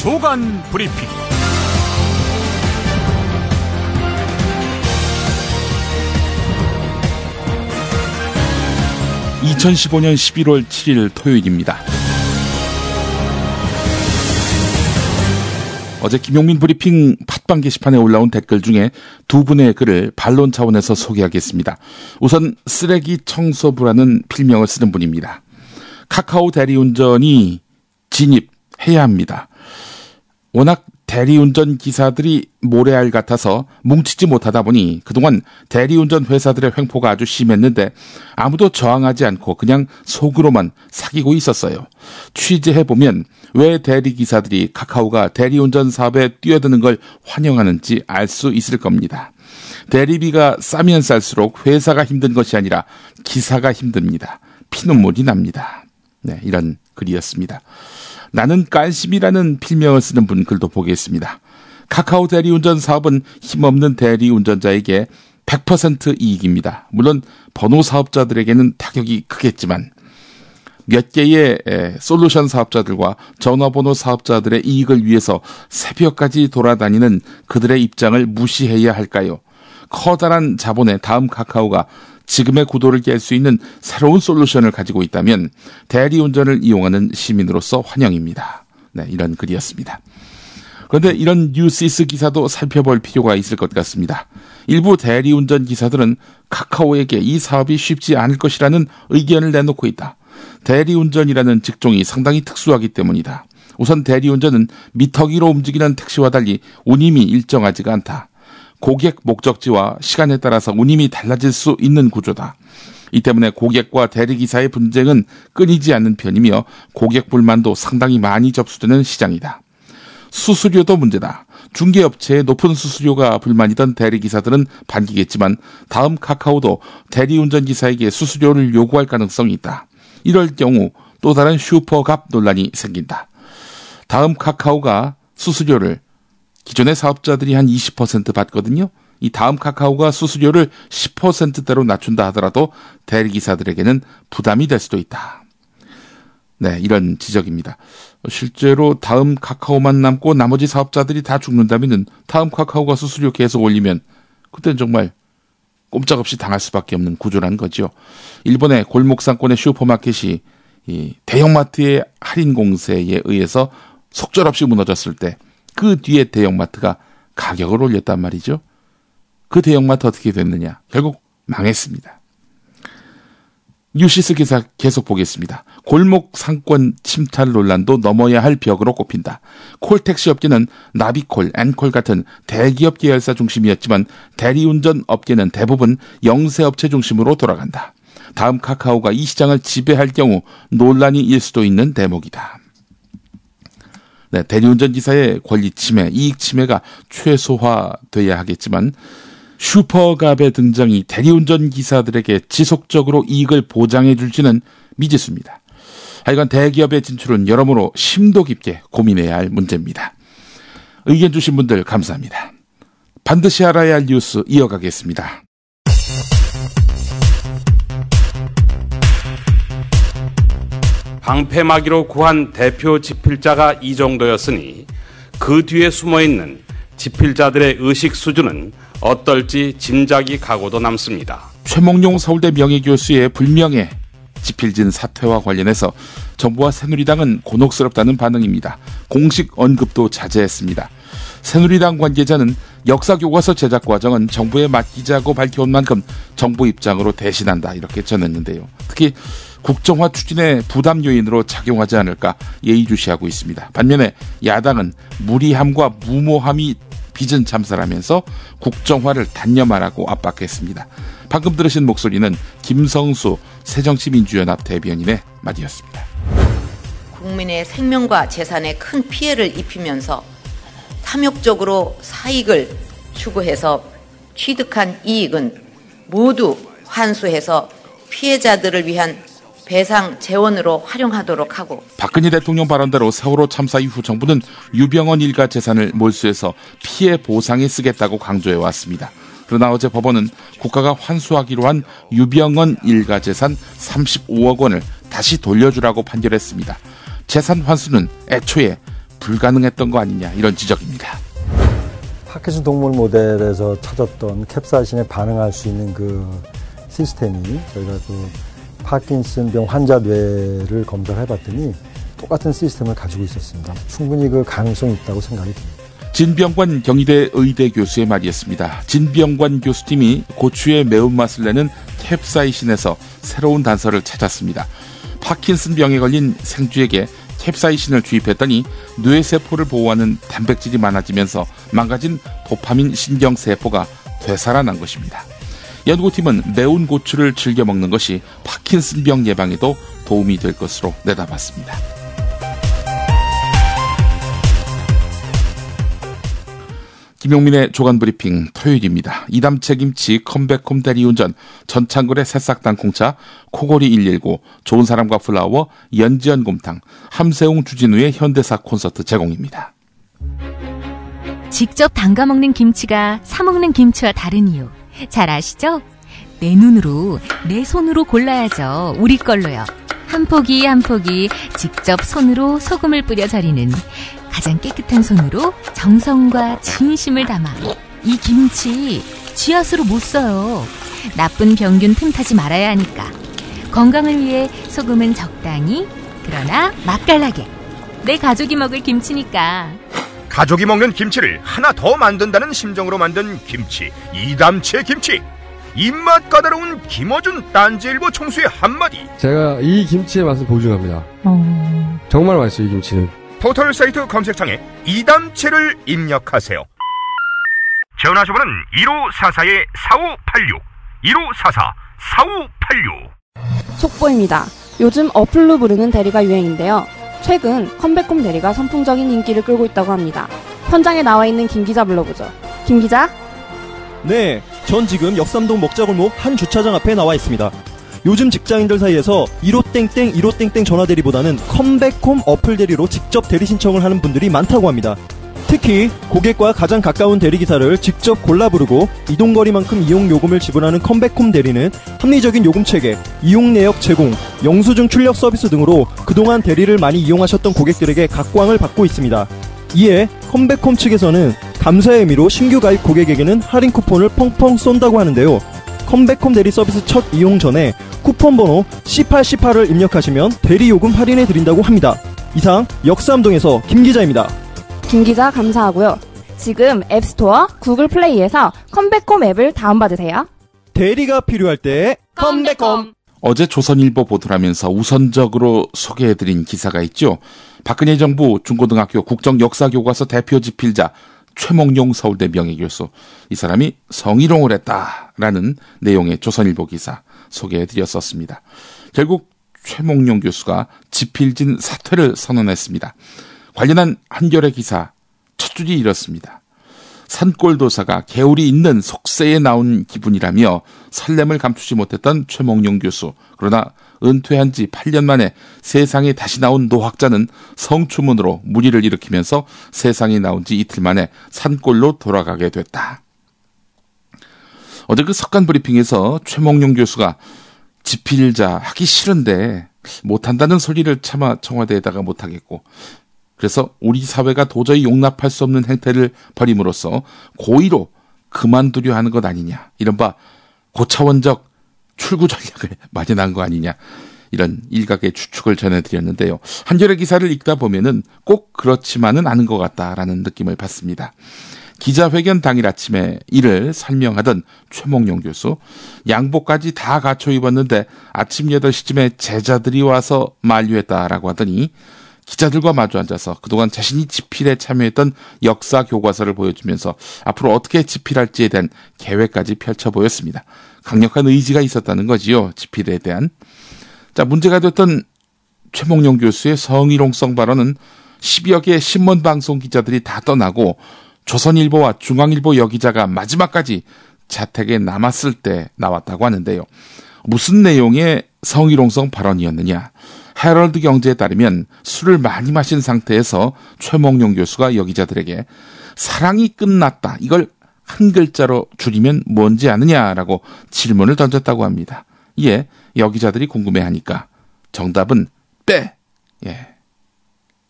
주간 브리핑. 2015년 11월 7일 토요일입니다. 어제 김용민 브리핑 팟빵 게시판에 올라온 댓글 중에 두 분의 글을 반론 차원에서 소개하겠습니다. 우선 쓰레기 청소부라는 필명을 쓰는 분입니다. 카카오 대리운전이 진입해야 합니다. 워낙 대리운전 기사들이 모래알 같아서 뭉치지 못하다 보니 그동안 대리운전 회사들의 횡포가 아주 심했는데 아무도 저항하지 않고 그냥 속으로만 사귀고 있었어요. 취재해보면 왜 대리기사들이 카카오가 대리운전 사업에 뛰어드는 걸 환영하는지 알 수 있을 겁니다. 대리비가 싸면 쌀수록 회사가 힘든 것이 아니라 기사가 힘듭니다. 피눈물이 납니다. 네, 이런 글이었습니다. 나는 깐심이라는 필명을 쓰는 분 글도 보겠습니다. 카카오 대리운전 사업은 힘없는 대리운전자에게 100% 이익입니다. 물론 번호 사업자들에게는 타격이 크겠지만 몇 개의 솔루션 사업자들과 전화번호 사업자들의 이익을 위해서 새벽까지 돌아다니는 그들의 입장을 무시해야 할까요? 커다란 자본의 다음 카카오가 지금의 구도를 깰 수 있는 새로운 솔루션을 가지고 있다면 대리운전을 이용하는 시민으로서 환영입니다. 네, 이런 글이었습니다. 그런데 이런 뉴시스 기사도 살펴볼 필요가 있을 것 같습니다. 일부 대리운전 기사들은 카카오에게 이 사업이 쉽지 않을 것이라는 의견을 내놓고 있다. 대리운전이라는 직종이 상당히 특수하기 때문이다. 우선 대리운전은 미터기로 움직이는 택시와 달리 운임이 일정하지가 않다. 고객 목적지와 시간에 따라서 운임이 달라질 수 있는 구조다. 이 때문에 고객과 대리기사의 분쟁은 끊이지 않는 편이며 고객 불만도 상당히 많이 접수되는 시장이다. 수수료도 문제다. 중개업체의 높은 수수료가 불만이던 대리기사들은 반기겠지만 다음 카카오도 대리운전기사에게 수수료를 요구할 가능성이 있다. 이럴 경우 또 다른 슈퍼갑 논란이 생긴다. 다음 카카오가 수수료를 기존의 사업자들이 한 20% 받거든요. 이 다음 카카오가 수수료를 10%대로 낮춘다 하더라도 대리기사들에게는 부담이 될 수도 있다. 네, 이런 지적입니다. 실제로 다음 카카오만 남고 나머지 사업자들이 다 죽는다면 다음 카카오가 수수료 계속 올리면 그때는 정말 꼼짝없이 당할 수밖에 없는 구조라는 거죠. 일본의 골목상권의 슈퍼마켓이 이 대형마트의 할인 공세에 의해서 속절없이 무너졌을 때 그 뒤에 대형마트가 가격을 올렸단 말이죠. 그 대형마트 어떻게 됐느냐? 결국 망했습니다. 뉴시스 기사 계속 보겠습니다. 골목 상권 침탈 논란도 넘어야 할 벽으로 꼽힌다. 콜택시 업계는 나비콜, 앤콜 같은 대기업 계열사 중심이었지만 대리운전 업계는 대부분 영세업체 중심으로 돌아간다. 다음 카카오가 이 시장을 지배할 경우 논란이 일 수도 있는 대목이다. 네, 대리운전 기사의 권리 침해, 이익 침해가 최소화돼야 하겠지만 슈퍼갑의 등장이 대리운전 기사들에게 지속적으로 이익을 보장해 줄지는 미지수입니다. 하여간 대기업의 진출은 여러모로 심도 깊게 고민해야 할 문제입니다. 의견 주신 분들 감사합니다. 반드시 알아야 할 뉴스 이어가겠습니다. 방패막이로 구한 대표 집필자가 이 정도였으니 그 뒤에 숨어있는 집필자들의 의식 수준은 어떨지 짐작이 가고도 남습니다. 최몽룡 서울대 명예교수의 불명예 집필진 사퇴와 관련해서 정부와 새누리당은 곤혹스럽다는 반응입니다. 공식 언급도 자제했습니다. 새누리당 관계자는 역사교과서 제작 과정은 정부에 맡기자고 밝혀온 만큼 정부 입장으로 대신한다 이렇게 전했는데요. 특히 국정화 추진의 부담 요인으로 작용하지 않을까 예의주시하고 있습니다. 반면에 야당은 무리함과 무모함이 빚은 참사라면서 국정화를 단념하라고 압박했습니다. 방금 들으신 목소리는 김성수 새정치민주연합 대변인의 말이었습니다. 국민의 생명과 재산에 큰 피해를 입히면서 탐욕적으로 사익을 추구해서 취득한 이익은 모두 환수해서 피해자들을 위한 배상 재원으로 활용하도록 하고 박근혜 대통령 발언대로 세월호 참사 이후 정부는 유병언 일가 재산을 몰수해서 피해 보상에 쓰겠다고 강조해왔습니다. 그러나 어제 법원은 국가가 환수하기로 한 유병언 일가 재산 35억 원을 다시 돌려주라고 판결했습니다. 재산 환수는 애초에 불가능했던 거 아니냐 이런 지적입니다. 파킨슨 동물 모델에서 찾았던 캡사이신에 반응할 수 있는 그 시스템이 저희가 그 파킨슨병 환자 뇌를 검사를 해봤더니 똑같은 시스템을 가지고 있었습니다. 충분히 그 가능성이 있다고 생각이 듭니다. 진병관 경희대 의대 교수의 말이었습니다. 진병관 교수팀이 고추의 매운맛을 내는 캡사이신에서 새로운 단서를 찾았습니다. 파킨슨병에 걸린 생쥐에게 캡사이신을 주입했더니 뇌세포를 보호하는 단백질이 많아지면서 망가진 도파민 신경세포가 되살아난 것입니다. 연구팀은 매운 고추를 즐겨 먹는 것이 파킨슨병 예방에도 도움이 될 것으로 내다봤습니다. 김용민의 조간브리핑 토요일입니다. 이담채 김치, 컴백홈 대리운전, 전창걸의 새싹 땅콩차, 코골이 119, 좋은 사람과 플라워, 연지연 곰탕, 함세웅 주진우의 현대사 콘서트 제공입니다. 직접 담가 먹는 김치가 사 먹는 김치와 다른 이유 잘 아시죠? 내 눈으로, 내 손으로 골라야죠. 우리 걸로요. 한 포기 한 포기 직접 손으로 소금을 뿌려 절이는 가장 깨끗한 손으로 정성과 진심을 담아 이 김치 쥐앗으로 못 써요. 나쁜 병균 틈타지 말아야 하니까. 건강을 위해 소금은 적당히, 그러나 맛깔나게. 내 가족이 먹을 김치니까. 가족이 먹는 김치를 하나 더 만든다는 심정으로 만든 김치, 이담채 김치. 입맛 까다로운 김어준 딴지일보 총수의 한마디. 제가 이 김치의 맛을 보증합니다. 정말 맛있어요, 이 김치는. 포털 사이트 검색창에 이담채를 입력하세요. 전화주문은 1544-4586 1544-4586. 속보입니다. 요즘 어플로 부르는 대리가 유행인데요. 최근 컴백홈 대리가 선풍적인 인기를 끌고 있다고 합니다. 현장에 나와 있는 김 기자 불러보죠. 김 기자? 네, 전 지금 역삼동 먹자골목 한 주차장 앞에 나와 있습니다. 요즘 직장인들 사이에서 15땡땡 전화대리보다는 컴백홈 어플 대리로 직접 대리 신청을 하는 분들이 많다고 합니다. 특히 고객과 가장 가까운 대리기사를 직접 골라 부르고 이동거리만큼 이용요금을 지불하는 컴백홈 대리는 합리적인 요금체계, 이용내역 제공, 영수증 출력 서비스 등으로 그동안 대리를 많이 이용하셨던 고객들에게 각광을 받고 있습니다. 이에 컴백홈 측에서는 감사의 의미로 신규 가입 고객에게는 할인 쿠폰을 펑펑 쏜다고 하는데요. 컴백홈 대리 서비스 첫 이용 전에 쿠폰 번호 C8C8을 입력하시면 대리 요금 할인해 드린다고 합니다. 이상 역삼동에서 김 기자입니다. 김 기자 감사하고요. 지금 앱스토어, 구글 플레이에서 컴백홈 앱을 다운받으세요. 대리가 필요할 때 컴백홈. 어제 조선일보 보도라면서 우선적으로 소개해드린 기사가 있죠. 박근혜 정부 중고등학교 국정역사교과서 대표 집필자 최몽룡 서울대 명예교수, 이 사람이 성희롱을 했다라는 내용의 조선일보 기사 소개해드렸었습니다. 결국 최몽룡 교수가 집필진 사퇴를 선언했습니다. 관련한 한겨레 기사 첫 줄이 이렇습니다. 산골도사가 개울이 있는 속세에 나온 기분이라며 설렘을 감추지 못했던 최몽룡 교수. 그러나 은퇴한 지 8년 만에 세상에 다시 나온 노학자는 성추문으로 물의를 일으키면서 세상에 나온 지 이틀 만에 산골로 돌아가게 됐다. 어제 그 석간 브리핑에서 최몽룡 교수가 집필자 하기 싫은데 못한다는 소리를 차마 청와대에다가 못하겠고, 그래서 우리 사회가 도저히 용납할 수 없는 행태를 벌임으로써 고의로 그만두려 하는 것 아니냐, 이른바 고차원적 출구 전략을 마련한 거 아니냐, 이런 일각의 추측을 전해드렸는데요. 한겨레 기사를 읽다 보면은 꼭 그렇지만은 않은 것 같다라는 느낌을 받습니다. 기자회견 당일 아침에 이를 설명하던 최몽룡 교수, 양복까지 다 갖춰 입었는데 아침 8시쯤에 제자들이 와서 만류했다라고 하더니 기자들과 마주 앉아서 그동안 자신이 집필에 참여했던 역사 교과서를 보여주면서 앞으로 어떻게 집필할지에 대한 계획까지 펼쳐 보였습니다. 강력한 의지가 있었다는 거지요, 집필에 대한. 자, 문제가 됐던 최몽룡 교수의 성희롱성 발언은 10여 개의 신문방송 기자들이 다 떠나고 조선일보와 중앙일보 여기자가 마지막까지 자택에 남았을 때 나왔다고 하는데요. 무슨 내용의 성희롱성 발언이었느냐? 헤럴드 경제에 따르면 술을 많이 마신 상태에서 최몽룡 교수가 여기자들에게 사랑이 끝났다, 이걸 한 글자로 줄이면 뭔지 아느냐라고 질문을 던졌다고 합니다. 이에 여기자들이 궁금해하니까 정답은 빼,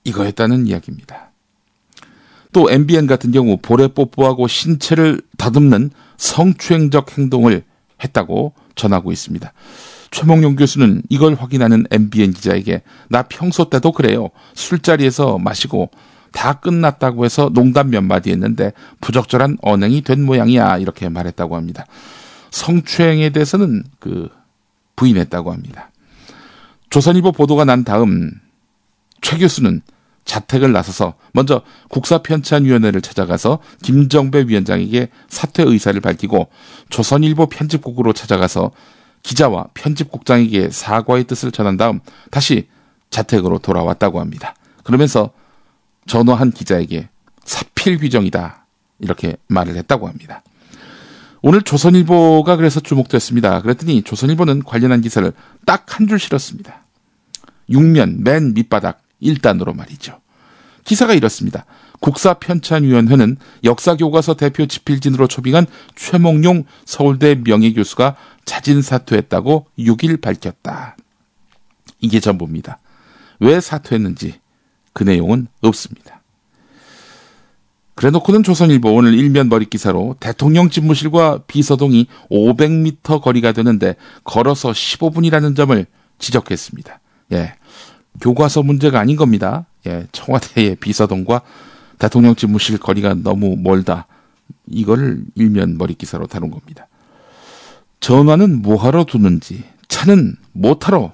이거였다는 이야기입니다. 또 MBN 같은 경우 볼에 뽀뽀하고 신체를 더듬는 성추행적 행동을 했다고 전하고 있습니다. 최몽룡 교수는 이걸 확인하는 MBN 기자에게 나 평소 때도 그래요. 술자리에서 마시고 다 끝났다고 해서 농담 몇 마디 했는데 부적절한 언행이 된 모양이야 이렇게 말했다고 합니다. 성추행에 대해서는 부인했다고 합니다. 조선일보 보도가 난 다음 최 교수는 자택을 나서서 먼저 국사편찬위원회를 찾아가서 김정배 위원장에게 사퇴 의사를 밝히고 조선일보 편집국으로 찾아가서 기자와 편집국장에게 사과의 뜻을 전한 다음 다시 자택으로 돌아왔다고 합니다. 그러면서 전화한 기자에게 사필귀정이다 이렇게 말을 했다고 합니다. 오늘 조선일보가 그래서 주목됐습니다. 그랬더니 조선일보는 관련한 기사를 딱 한 줄 실었습니다. 6면 맨 밑바닥 1단으로 말이죠. 기사가 이렇습니다. 국사편찬위원회는 역사교과서 대표 집필진으로 초빙한 최몽룡 서울대 명예교수가 자진 사퇴했다고 6일 밝혔다. 이게 전부입니다. 왜 사퇴했는지 그 내용은 없습니다. 그래놓고는 조선일보 오늘 일면 머릿 기사로 대통령 집무실과 비서동이 500m 거리가 되는데 걸어서 15분이라는 점을 지적했습니다. 교과서 문제가 아닌 겁니다. 청와대의 비서동과 대통령 집무실 거리가 너무 멀다. 이걸 일면 머릿 기사로 다룬 겁니다. 전화는 뭐하러 두는지, 차는 뭐하러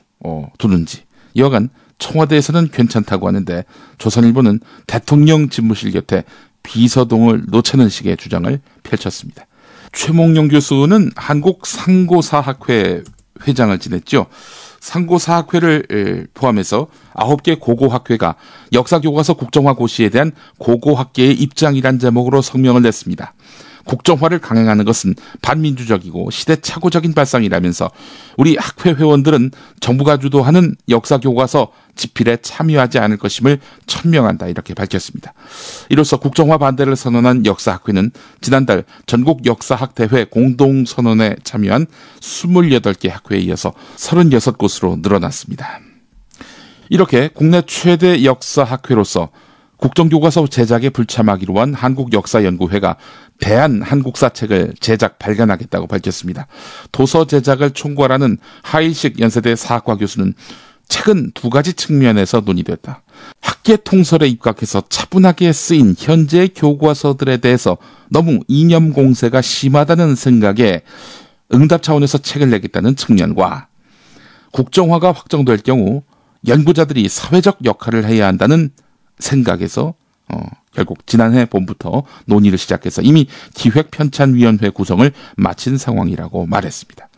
두는지. 여하간 청와대에서는 괜찮다고 하는데 조선일보는 대통령 집무실 곁에 비서동을 놓자는 식의 주장을 펼쳤습니다. 최몽룡 교수는 한국상고사학회 회장을 지냈죠. 상고사학회를 포함해서 9개 고고학회가 역사교과서 국정화 고시에 대한 고고학계의 입장이란 제목으로 성명을 냈습니다. 국정화를 강행하는 것은 반민주적이고 시대착오적인 발상이라면서 우리 학회 회원들은 정부가 주도하는 역사교과서 집필에 참여하지 않을 것임을 천명한다 이렇게 밝혔습니다. 이로써 국정화 반대를 선언한 역사학회는 지난달 전국 역사학대회 공동선언에 참여한 28개 학회에 이어서 36곳으로 늘어났습니다. 이렇게 국내 최대 역사학회로서 국정교과서 제작에 불참하기로 한 한국역사연구회가 대한한국사책을 제작 발간하겠다고 밝혔습니다. 도서 제작을 총괄하는 하일식 연세대 사학과 교수는 책은 두 가지 측면에서 논의됐다. 학계 통설에 입각해서 차분하게 쓰인 현재의 교과서들에 대해서 너무 이념 공세가 심하다는 생각에 응답 차원에서 책을 내겠다는 측면과 국정화가 확정될 경우 연구자들이 사회적 역할을 해야 한다는 생각에서 결국 지난해 봄부터 논의를 시작해서 이미 기획편찬위원회 구성을 마친 상황이라고 말했습니다.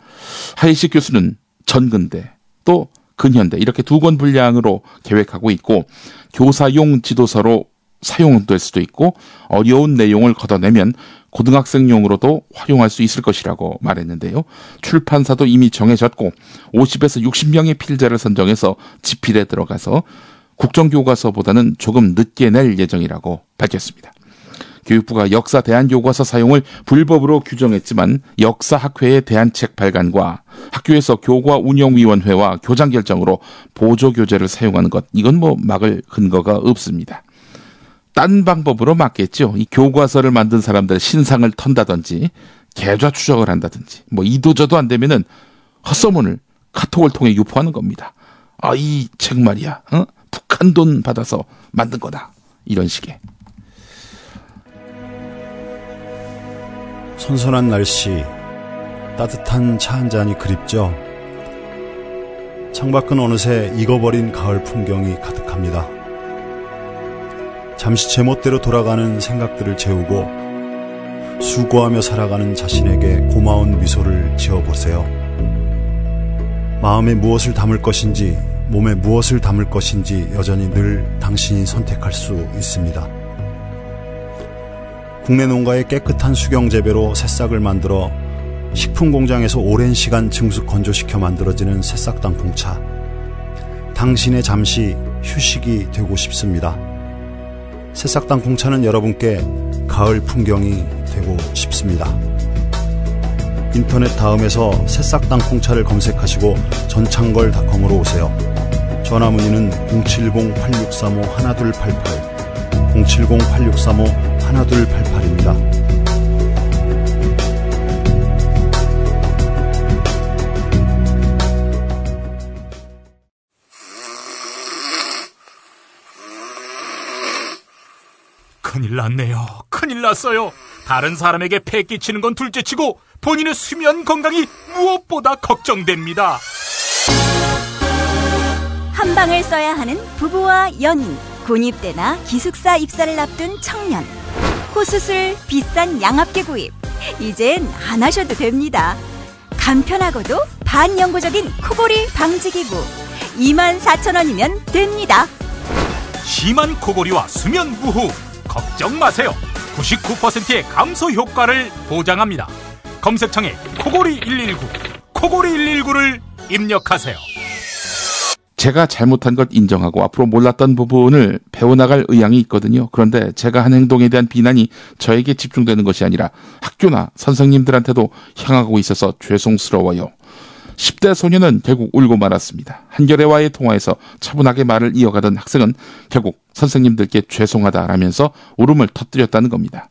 하일식 교수는 전근대 또 근현대 이렇게 두 권 분량으로 계획하고 있고 교사용 지도서로 사용될 수도 있고 어려운 내용을 걷어내면 고등학생용으로도 활용할 수 있을 것이라고 말했는데요. 출판사도 이미 정해졌고 50에서 60명의 필자를 선정해서 집필에 들어가서 국정교과서보다는 조금 늦게 낼 예정이라고 밝혔습니다. 교육부가 역사 대안교과서 사용을 불법으로 규정했지만 역사학회의 대안책 발간과 학교에서 교과운영위원회와 교장 결정으로 보조교재를 사용하는 것 이건 막을 근거가 없습니다. 딴 방법으로 막겠죠. 이 교과서를 만든 사람들 신상을 턴다든지 계좌 추적을 한다든지 이도저도 안 되면은 헛소문을 카톡을 통해 유포하는 겁니다. 이 책 말이야. 북한 돈 받아서 만든 거다. 이런 식의. 선선한 날씨, 따뜻한 차 한 잔이 그립죠. 창밖은 어느새 익어버린 가을 풍경이 가득합니다. 잠시 제멋대로 돌아가는 생각들을 재우고 수고하며 살아가는 자신에게 고마운 미소를 지어보세요. 마음에 무엇을 담을 것인지 몸에 무엇을 담을 것인지 여전히 늘 당신이 선택할 수 있습니다. 국내 농가의 깨끗한 수경 재배로 새싹을 만들어 식품 공장에서 오랜 시간 증수 건조시켜 만들어지는 새싹 땅콩차. 당신의 잠시 휴식이 되고 싶습니다. 새싹 땅콩차는 여러분께 가을 풍경이 되고 싶습니다. 인터넷 다음에서 새싹 땅콩차를 검색하시고 전창걸닷컴으로 오세요. 전화 문의는 070-8635-1288 070-8635-1288입니다. 큰일 났네요. 큰일 났어요. 다른 사람에게 폐 끼치는 건 둘째치고 본인의 수면 건강이 무엇보다 걱정됩니다. 한 방을 써야 하는 부부와 연인, 군입대나 기숙사 입사를 앞둔 청년, 호수술, 비싼 양압기 구입, 이젠 안 하셔도 됩니다. 간편하고도 반영구적인 코골이 방지기구 24,000원이면 됩니다. 심한 코골이와 수면 무호 걱정 마세요. 99%의 감소 효과를 보장합니다. 검색창에 코골이 119, 코골이 119를 입력하세요. 제가 잘못한 것 인정하고 앞으로 몰랐던 부분을 배워나갈 의향이 있거든요. 그런데 제가 한 행동에 대한 비난이 저에게 집중되는 것이 아니라 학교나 선생님들한테도 향하고 있어서 죄송스러워요. 10대 소녀는 결국 울고 말았습니다. 한겨레와의 통화에서 차분하게 말을 이어가던 학생은 결국 선생님들께 죄송하다라면서 울음을 터뜨렸다는 겁니다.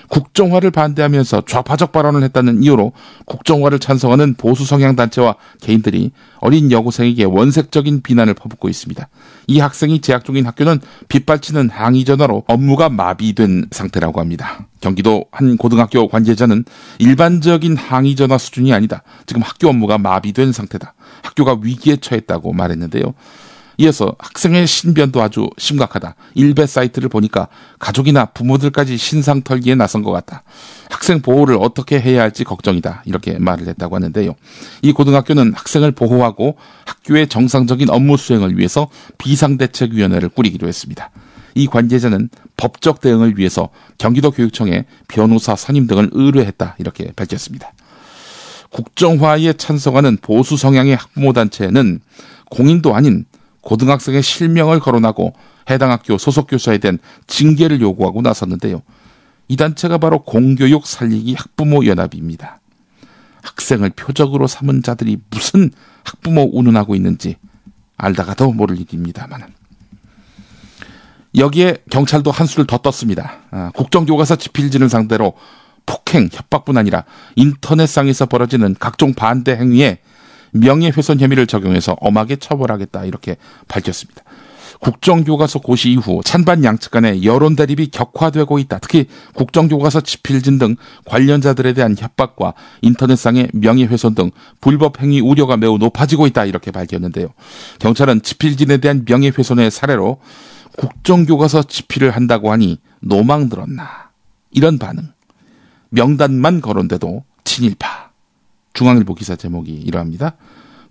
국정화를 반대하면서 좌파적 발언을 했다는 이유로 국정화를 찬성하는 보수 성향 단체와 개인들이 어린 여고생에게 원색적인 비난을 퍼붓고 있습니다. 이 학생이 재학 중인 학교는 빗발치는 항의 전화로 업무가 마비된 상태라고 합니다. 경기도 한 고등학교 관계자는 일반적인 항의 전화 수준이 아니다. 지금 학교 업무가 마비된 상태다. 학교가 위기에 처했다고 말했는데요. 이어서 학생의 신변도 아주 심각하다. 일베 사이트를 보니까 가족이나 부모들까지 신상 털기에 나선 것 같다. 학생 보호를 어떻게 해야 할지 걱정이다. 이렇게 말을 했다고 하는데요. 이 고등학교는 학생을 보호하고 학교의 정상적인 업무 수행을 위해서 비상대책위원회를 꾸리기로 했습니다. 이 관계자는 법적 대응을 위해서 경기도 교육청에 변호사 선임 등을 의뢰했다. 이렇게 밝혔습니다. 국정화에 찬성하는 보수 성향의 학부모단체는 공인도 아닌 고등학생의 실명을 거론하고 해당 학교 소속 교사에 대한 징계를 요구하고 나섰는데요. 이 단체가 바로 공교육 살리기 학부모 연합입니다. 학생을 표적으로 삼은 자들이 무슨 학부모 운운하고 있는지 알다가도 모를 일입니다만. 여기에 경찰도 한수를 더 떴습니다. 국정교과서 집필지를 상대로 폭행, 협박뿐 아니라 인터넷상에서 벌어지는 각종 반대 행위에 명예훼손 혐의를 적용해서 엄하게 처벌하겠다 이렇게 밝혔습니다. 국정교과서 고시 이후 찬반 양측 간의 여론 대립이 격화되고 있다. 특히 국정교과서 집필진 등 관련자들에 대한 협박과 인터넷상의 명예훼손 등 불법 행위 우려가 매우 높아지고 있다 이렇게 밝혔는데요. 경찰은 집필진에 대한 명예훼손의 사례로 국정교과서 집필을 한다고 하니 노망 들었나 이런 반응. 명단만 거론돼도 친일파. 중앙일보 기사 제목이 이러합니다.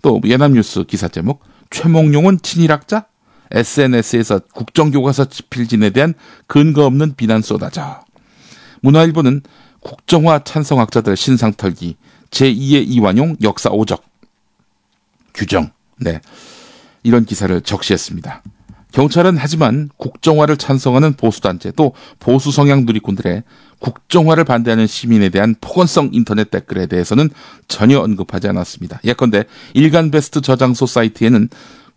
또 연합뉴스 기사 제목 최몽룡은 친일학자? SNS에서 국정교과서 집필진에 대한 근거 없는 비난 쏟아져. 문화일보는 국정화 찬성학자들 신상털기 제2의 이완용 역사 오적 규정. 네, 이런 기사를 적시했습니다. 경찰은 하지만 국정화를 찬성하는 보수단체 또 보수 성향 누리꾼들의 국정화를 반대하는 시민에 대한 폭언성 인터넷 댓글에 대해서는 전혀 언급하지 않았습니다. 예컨대 일간베스트 저장소 사이트에는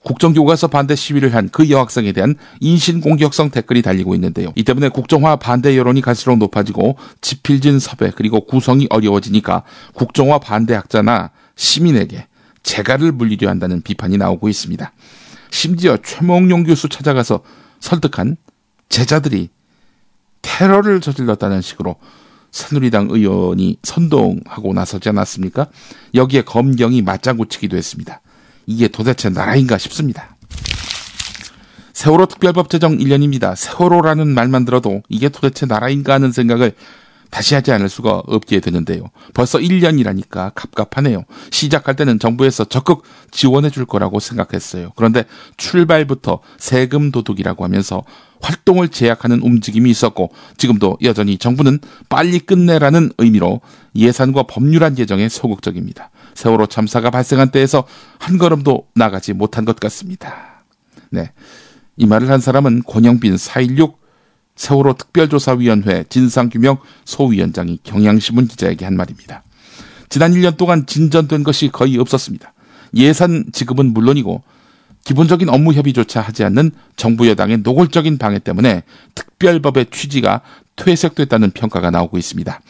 국정교과서 반대 시위를 한 그 여학생에 대한 인신공격성 댓글이 달리고 있는데요. 이 때문에 국정화 반대 여론이 갈수록 높아지고 집필진 섭외 그리고 구성이 어려워지니까 국정화 반대 학자나 시민에게 재갈을 물리려 한다는 비판이 나오고 있습니다. 심지어 최몽룡 교수 찾아가서 설득한 제자들이 테러를 저질렀다는 식으로 새누리당 의원이 선동하고 나서지 않았습니까? 여기에 검경이 맞장구 치기도 했습니다. 이게 도대체 나라인가 싶습니다. 세월호 특별법 제정 1년입니다. 세월호라는 말만 들어도 이게 도대체 나라인가 하는 생각을 다시 하지 않을 수가 없게 되는데요. 벌써 1년이라니까 갑갑하네요. 시작할 때는 정부에서 적극 지원해 줄 거라고 생각했어요. 그런데 출발부터 세금 도둑이라고 하면서 활동을 제약하는 움직임이 있었고 지금도 여전히 정부는 빨리 끝내라는 의미로 예산과 법률안 개정에 소극적입니다. 세월호 참사가 발생한 때에서 한 걸음도 나가지 못한 것 같습니다. 네, 이 말을 한 사람은 권영빈 4.16 세월호 특별조사위원회 진상규명 소위원장이 경향신문 기자에게 한 말입니다. 지난 1년 동안 진전된 것이 거의 없었습니다. 예산 지급은 물론이고 기본적인 업무 협의조차 하지 않는 정부 여당의 노골적인 방해 때문에 특별법의 취지가 퇴색됐다는 평가가 나오고 있습니다.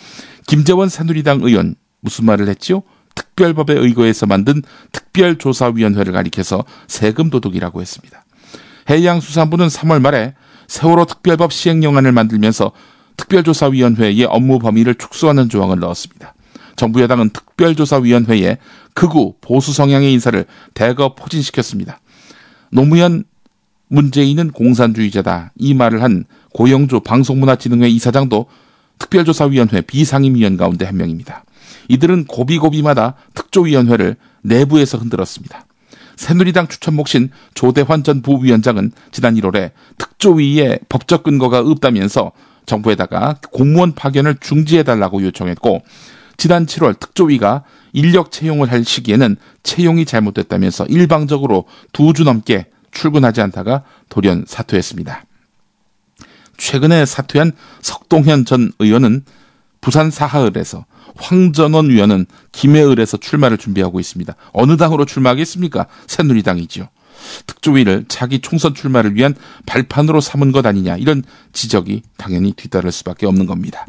김재원 새누리당 의원 무슨 말을 했지요? 특별법에 의거해서 만든 특별조사위원회를 가리켜서 세금 도둑이라고 했습니다. 해양수산부는 3월 말에 세월호 특별법 시행령안을 만들면서 특별조사위원회의 업무 범위를 축소하는 조항을 넣었습니다. 정부 여당은 특별조사위원회에 극우 보수 성향의 인사를 대거 포진시켰습니다. 노무현 문재인은 공산주의자다, 이 말을 한 고영주 방송문화진흥회 이사장도 특별조사위원회 비상임위원 가운데 한 명입니다. 이들은 고비고비마다 특조위원회를 내부에서 흔들었습니다. 새누리당 추천 몫인 조대환 전 부위원장은 지난 1월에 특조위에 법적 근거가 없다면서 정부에다가 공무원 파견을 중지해달라고 요청했고, 지난 7월 특조위가 인력 채용을 할 시기에는 채용이 잘못됐다면서 일방적으로 2주 넘게 출근하지 않다가 돌연 사퇴했습니다. 최근에 사퇴한 석동현 전 의원은 부산 사하을에서, 황전원 의원은 김해을에서 출마를 준비하고 있습니다. 어느 당으로 출마하겠습니까? 새누리당이죠. 특조위를 자기 총선 출마를 위한 발판으로 삼은 것 아니냐, 이런 지적이 당연히 뒤따를 수밖에 없는 겁니다.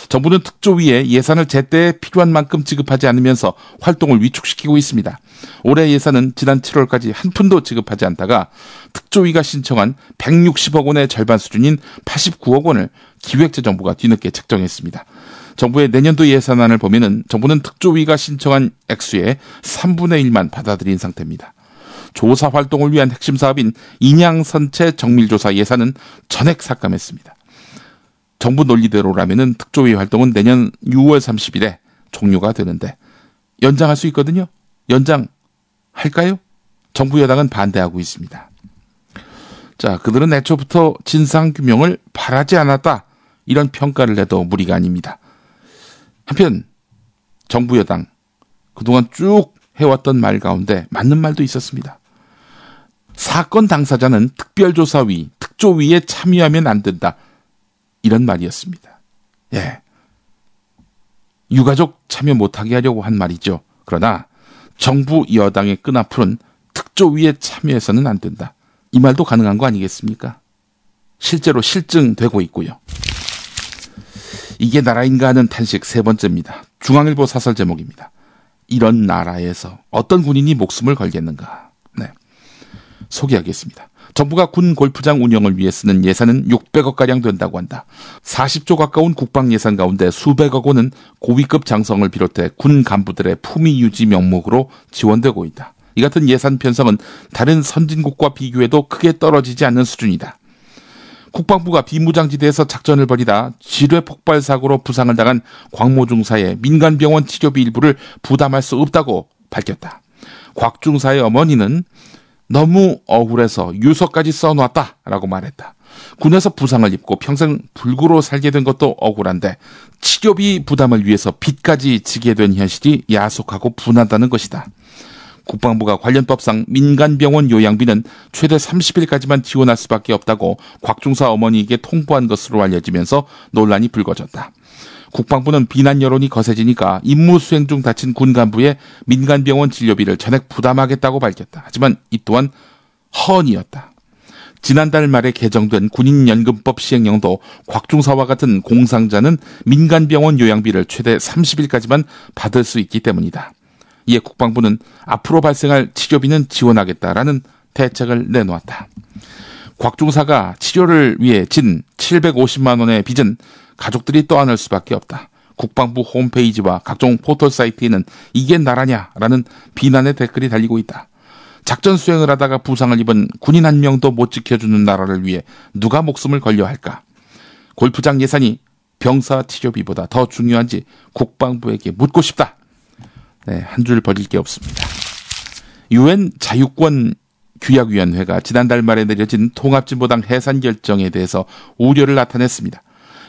정부는 특조위에 예산을 제때 필요한 만큼 지급하지 않으면서 활동을 위축시키고 있습니다. 올해 예산은 지난 7월까지 한 푼도 지급하지 않다가 특조위가 신청한 160억 원의 절반 수준인 89억 원을 기획재정부가 뒤늦게 책정했습니다. 정부의 내년도 예산안을 보면은 정부는 특조위가 신청한 액수의 3분의 1만 받아들인 상태입니다. 조사 활동을 위한 핵심 사업인 인양선체 정밀조사 예산은 전액 삭감했습니다. 정부 논리대로라면은 특조위 활동은 내년 6월 30일에 종료가 되는데 연장할 수 있거든요. 연장할까요? 정부 여당은 반대하고 있습니다. 자, 그들은 애초부터 진상규명을 바라지 않았다, 이런 평가를 해도 무리가 아닙니다. 한편 정부 여당 그동안 쭉 해왔던 말 가운데 맞는 말도 있었습니다. 사건 당사자는 특별조사위, 특조위에 참여하면 안 된다, 이런 말이었습니다. 예, 유가족 참여 못하게 하려고 한 말이죠. 그러나 정부 여당의 끈앞으로는 특조위에 참여해서는 안 된다, 이 말도 가능한 거 아니겠습니까? 실제로 실증되고 있고요. 이게 나라인가 하는 탄식 세 번째입니다. 중앙일보 사설 제목입니다. 이런 나라에서 어떤 군인이 목숨을 걸겠는가. 네, 소개하겠습니다. 정부가 군 골프장 운영을 위해 쓰는 예산은 600억가량 된다고 한다. 40조 가까운 국방 예산 가운데 수백억 원은 고위급 장성을 비롯해 군 간부들의 품위 유지 명목으로 지원되고 있다. 이 같은 예산 편성은 다른 선진국과 비교해도 크게 떨어지지 않는 수준이다. 국방부가 비무장지대에서 작전을 벌이다 지뢰 폭발 사고로 부상을 당한 광모 중사의 민간병원 치료비 일부를 부담할 수 없다고 밝혔다. 곽 중사의 어머니는 너무 억울해서 유서까지 써놨다라고 말했다. 군에서 부상을 입고 평생 불구로 살게 된 것도 억울한데 치료비 부담을 위해서 빚까지 지게 된 현실이 야속하고 분하다는 것이다. 국방부가 관련법상 민간병원 요양비는 최대 30일까지만 지원할 수밖에 없다고 곽중사 어머니에게 통보한 것으로 알려지면서 논란이 불거졌다. 국방부는 비난 여론이 거세지니까 임무 수행 중 다친 군 간부의 민간병원 진료비를 전액 부담하겠다고 밝혔다. 하지만 이 또한 허언이었다. 지난달 말에 개정된 군인연금법 시행령도 곽중사와 같은 공상자는 민간병원 요양비를 최대 30일까지만 받을 수 있기 때문이다. 이에 국방부는 앞으로 발생할 치료비는 지원하겠다라는 대책을 내놓았다. 곽중사가 치료를 위해 진 750만 원의 빚은 가족들이 떠안을 수밖에 없다. 국방부 홈페이지와 각종 포털 사이트에는 이게 나라냐라는 비난의 댓글이 달리고 있다. 작전 수행을 하다가 부상을 입은 군인 한 명도 못 지켜주는 나라를 위해 누가 목숨을 걸려 할까? 골프장 예산이 병사 치료비보다 더 중요한지 국방부에게 묻고 싶다. 네, 한 줄 버릴 게 없습니다. UN 자유권 규약위원회가 지난달 말에 내려진 통합진보당 해산 결정에 대해서 우려를 나타냈습니다.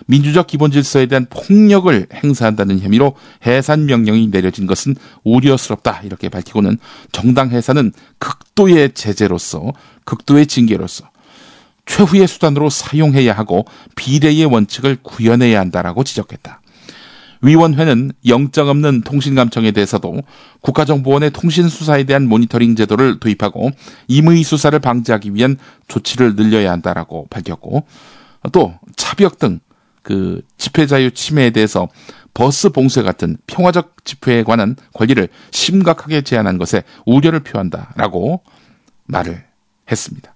민주적 기본 질서에 대한 폭력을 행사한다는 혐의로 해산 명령이 내려진 것은 우려스럽다, 이렇게 밝히고는 정당 해산은 극도의 제재로서, 극도의 징계로서 최후의 수단으로 사용해야 하고 비례의 원칙을 구현해야 한다라고 지적했다. 위원회는 영장 없는 통신감청에 대해서도 국가정보원의 통신수사에 대한 모니터링 제도를 도입하고 임의 수사를 방지하기 위한 조치를 늘려야 한다라고 밝혔고, 또 차벽 등 그 집회 자유 침해에 대해서 버스 봉쇄 같은 평화적 집회에 관한 권리를 심각하게 제한한 것에 우려를 표한다라고 말을 했습니다.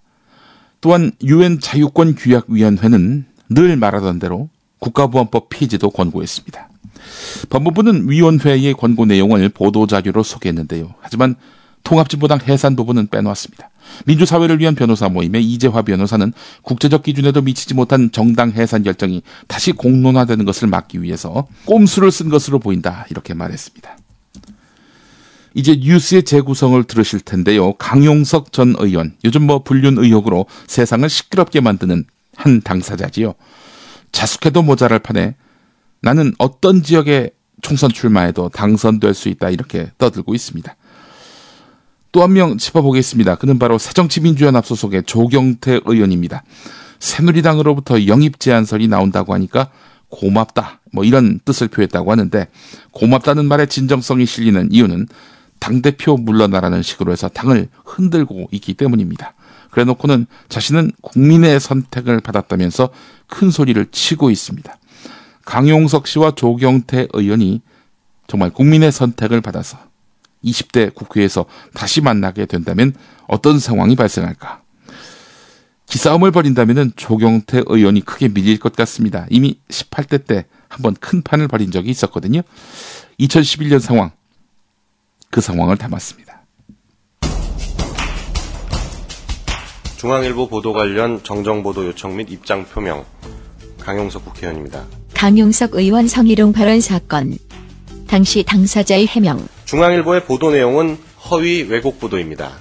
또한 유엔 자유권규약위원회는 늘 말하던 대로 국가보안법 폐지도 권고했습니다. 법무부는 위원회의 권고 내용을 보도자료로 소개했는데요. 하지만 통합진보당 해산 부분은 빼놓았습니다. 민주사회를 위한 변호사 모임의 이재화 변호사는 국제적 기준에도 미치지 못한 정당 해산 결정이 다시 공론화되는 것을 막기 위해서 꼼수를 쓴 것으로 보인다, 이렇게 말했습니다. 이제 뉴스의 재구성을 들으실 텐데요. 강용석 전 의원, 요즘 불륜 의혹으로 세상을 시끄럽게 만드는 한 당사자지요. 자숙해도 모자랄 판에 나는 어떤 지역에 총선 출마해도 당선될 수 있다, 이렇게 떠들고 있습니다. 또 한 명 짚어보겠습니다. 그는 바로 새정치민주연합 소속의 조경태 의원입니다. 새누리당으로부터 영입 제안설이 나온다고 하니까 고맙다, 이런 뜻을 표했다고 하는데, 고맙다는 말에 진정성이 실리는 이유는 당대표 물러나라는 식으로 해서 당을 흔들고 있기 때문입니다. 그래놓고는 자신은 국민의 선택을 받았다면서 큰 소리를 치고 있습니다. 강용석 씨와 조경태 의원이 정말 국민의 선택을 받아서 20대 국회에서 다시 만나게 된다면 어떤 상황이 발생할까? 기싸움을 벌인다면 조경태 의원이 크게 밀릴 것 같습니다. 이미 18대 때 한번 큰 판을 벌인 적이 있었거든요. 2011년 상황, 그 상황을 담았습니다. 중앙일보 보도 관련 정정보도 요청 및 입장 표명, 강용석 국회의원입니다. 강용석 의원 성희롱 발언 사건, 당시 당사자의 해명. 중앙일보의 보도 내용은 허위 왜곡 보도입니다.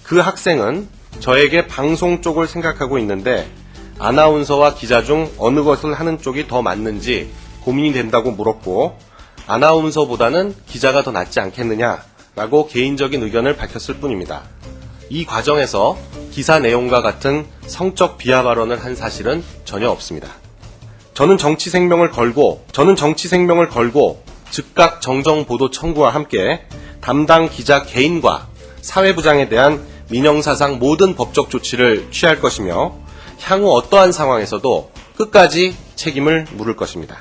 그 학생은 저에게 방송 쪽을 생각하고 있는데 아나운서와 기자 중 어느 것을 하는 쪽이 더 맞는지 고민이 된다고 물었고, 아나운서보다는 기자가 더 낫지 않겠느냐라고 개인적인 의견을 밝혔을 뿐입니다. 이 과정에서 기사 내용과 같은 성적 비하 발언을 한 사실은 전혀 없습니다. 저는 정치 생명을 걸고 즉각 정정보도 청구와 함께 담당 기자 개인과 사회부장에 대한 민형사상 모든 법적 조치를 취할 것이며 향후 어떠한 상황에서도 끝까지 책임을 물을 것입니다.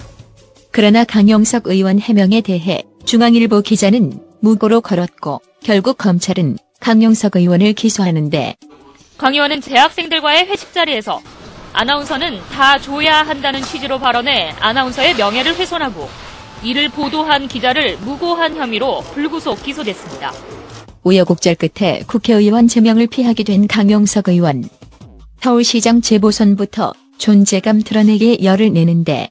그러나 강용석 의원 해명에 대해 중앙일보 기자는 무고로 걸었고, 결국 검찰은 강용석 의원을 기소하는데, 강 의원은 대학생들과의 회식 자리에서 아나운서는 다 줘야 한다는 취지로 발언해 아나운서의 명예를 훼손하고 이를 보도한 기자를 무고한 혐의로 불구속 기소됐습니다. 우여곡절 끝에 국회의원 제명을 피하게 된 강용석 의원. 서울시장 재보선부터 존재감 드러내기에 열을 내는데,